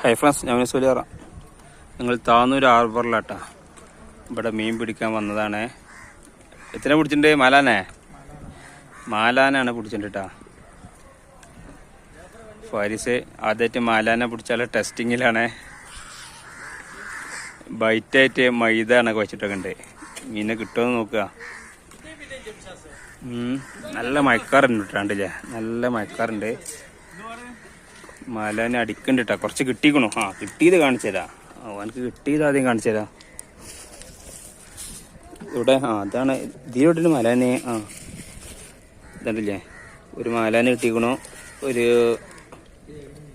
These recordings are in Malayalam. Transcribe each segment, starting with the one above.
ഹൈ ഫ്രണ്ട്സ്, ഞാൻ സുലിയറ. നിങ്ങൾ താന്നൂർ ഹാർബറിലാട്ടാ ഇവിടെ മീൻ പിടിക്കാൻ വന്നതാണ്. എത്ര പിടിച്ചിട്ടുണ്ട്? മാലാനാണ് പിടിച്ചിട്ടാ. ഫാരിസ് ആദ്യമായിട്ട് മാലാനെ പിടിച്ചാൽ ടെസ്റ്റിങ്ങിലാണ്. ബൈറ്റായിട്ട് മൈദാണ് വെച്ചിട്ടൊക്കെ ഉണ്ട്. മീനെ കിട്ടുമെന്ന് നോക്കുക. നല്ല മയക്കാറുണ്ട് കേട്ടാണ്ടില്ലേ, നല്ല മയക്കാറുണ്ട്. മാലാനെ അടിക്കണ്ട് കേട്ടാ. കുറച്ച് കിട്ടിക്കണു. കിട്ടിയത് കാണിച്ചു തരാം. അവനക്ക് കിട്ടിയത് ആദ്യം കാണിച്ചു തരാം. ഇവിടെ അതാണ് ഇതിലോട്ട് മാലാനെ. ഇതല്ലേ, ഒരു മാലാനെ കിട്ടിക്കണു, ഒരു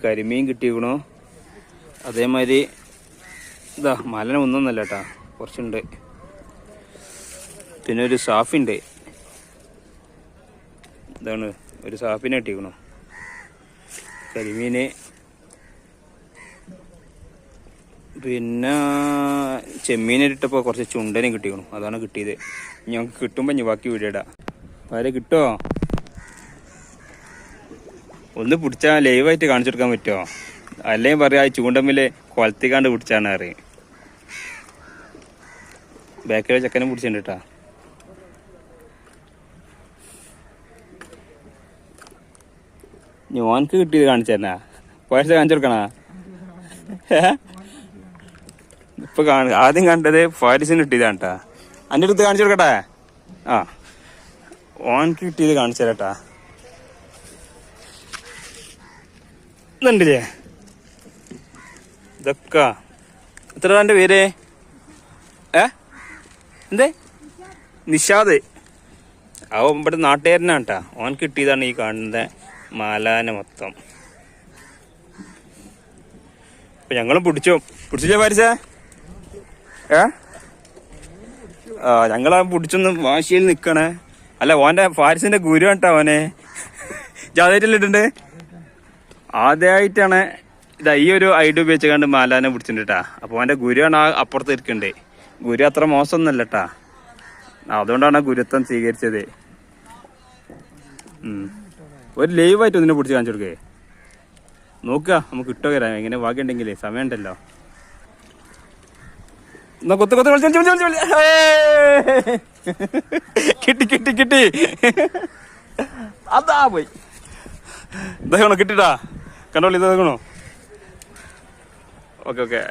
കരിമീൻ കിട്ടിക്കണു. അതേമാതിരി ഇതാ മാലാന ഒന്നൊന്നല്ല കേട്ടാ, കുറച്ചുണ്ട്. പിന്നെ ഒരു സാഫിണ്ട്. ഇതാണ് ഒരു സാഫിനെ കിട്ടിക്കണു. കരിമീന്, പിന്നെ ചെമ്മീനിട്ടപ്പോൾ കുറച്ച് ചുണ്ടനും കിട്ടിക്കണു. അതാണ് കിട്ടിയത്. ഞങ്ങൾക്ക് കിട്ടുമ്പോൾ ഇനി ബാക്കി വീടിടാ. ആരെ കിട്ടുമോ? ഒന്ന് പിടിച്ചാൽ ലൈവായിട്ട് കാണിച്ചു കൊടുക്കാൻ പറ്റുമോ? അല്ലെങ്കിൽ പറയാ ചൂണ്ടമ്മിൽ കൊളത്തിക്കാണ്ട് പിടിച്ചാണ് അറിയും. ബാക്കിലെ ചക്കനും പിടിച്ചിട്ടുണ്ട് കേട്ടാ. ഓനക്ക് കിട്ടിയത് കാണിച്ചു തരണ. പൈസ കാണിച്ചു കൊടുക്കണ. ഇപ്പൊ ആദ്യം കണ്ടത് ഫാരിസിന് കിട്ടിയതാണ് കേട്ടാ. അന്റെ അടുത്ത് കാണിച്ചു കൊടുക്കട്ടെ. ഓനക്ക് കിട്ടിയത് കാണിച്ചു തരാട്ടാ. ഇതുണ്ടല്ലേ ഇതൊക്കെ. എത്ര എന്റെ പേര്? എന്തേ? നിഷാദ്. അവൻ ഇവിടെ നാട്ടുകാരനാണ് കേട്ടാ. ഓൻ കിട്ടിയതാണ് ഈ കാണുന്ന മാലാന മൊത്തം. അപ്പൊ ഞങ്ങളും പിടിച്ചില്ലേ പാരിസേ? ഞങ്ങളാ പിടിച്ചൊന്ന് വാശിയിൽ നിക്കണേ. അല്ല, ഓന്റെ ഫാരിസിന്റെ ഗുരു കേട്ടാ ഓനെ. ജാതായിട്ടല്ലിട്ടുണ്ട്. ആദ്യമായിട്ടാണ് ഇതാ ഈ ഒരു ഐഡിയ ഉപയോഗിച്ച് കണ്ട് മാലാനെ പിടിച്ചിട്ടാ. അപ്പൊ ഓന്റെ ഗുരുവാണ് അപ്പുറത്ത് ഇരിക്കണ്ടേ. ഗുരു അത്ര മോശമൊന്നുമല്ല കേട്ടാ. അതുകൊണ്ടാണ് ഗുരുത്വം സ്വീകരിച്ചത്. ഒരു ലൈവായിട്ട് ഒന്നിനെ പിടിച്ച് കാണിച്ചു കൊടുക്കേ. നോക്കുക, നമുക്ക് ഇട്ടോ വരാം. എങ്ങനെ ഭാഗ്യം ഉണ്ടെങ്കിലേ, സമയം ഉണ്ടല്ലോ. എന്നാ കിട്ടി. അതാ പോയി. ഇതാണോ കിട്ടിട്ടാ? കണ്ടോളി, ഇതാകണോ? ഓക്കെ.